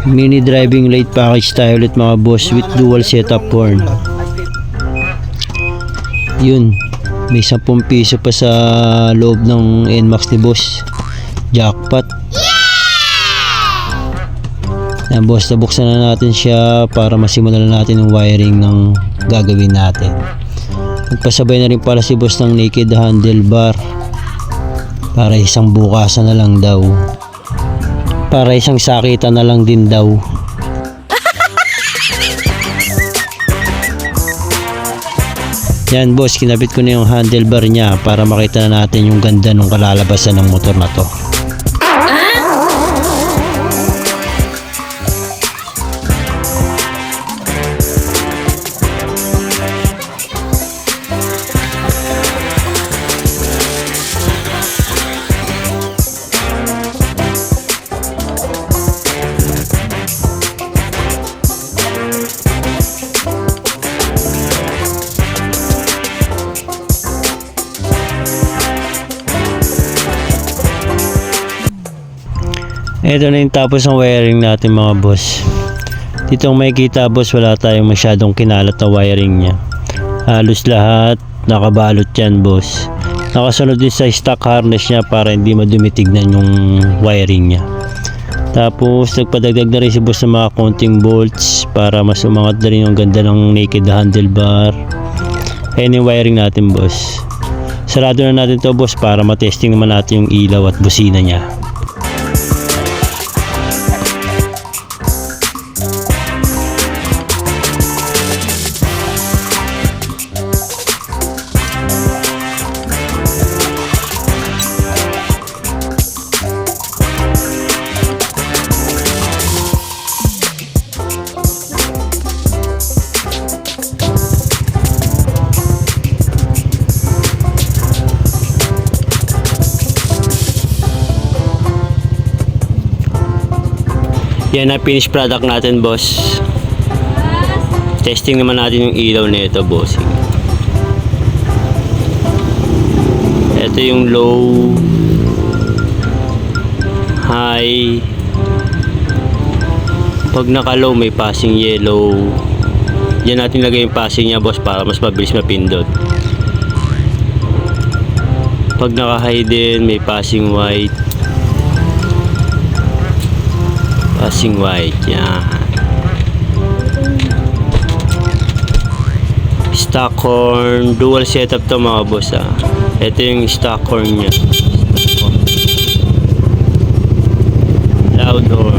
Mini driving light package tayo ulit mga boss with dual setup horn. Yun, may 10 piso pa sa loob ng NMAX ni boss. Jackpot. Yan boss, nabuksan na natin siya para masimulan na natin yung wiring ng gagawin natin. Nagpasabay na rin pala si boss ng naked handlebar para isang bukasan na lang daw. Para isang sakitan na lang din daw. Yan boss, kinabit ko na yung handlebar niya para makita na natin yung ganda ng kalalabasan ng motor na to. Ito na yung tapos ng wiring natin mga boss. Dito ang makikita boss, wala tayong masyadong kinalat na wiring nya. Halos lahat nakabalot yan boss. Nakasunod din sa stock harness nya para hindi madumitignan yung wiring nya. Tapos nagpadagdag na rin si boss ng mga counting bolts para mas umangat na rin yung ganda ng naked handlebar. Ayan yung wiring natin boss. Sarado na natin to boss para matesting naman natin yung ilaw at busina nya. Yan ang finished product natin boss. Testing naman natin yung ilaw na ito boss. Ito yung low, high. Pag naka low may passing yellow. Diyan natin lagay yung passing nya boss para mas mabilis mapindot. Pag naka high din may passing white. Passing white, yan. Stock horn, dual setup to mga boss ah. Ito yung stock horn nya. Loud horn.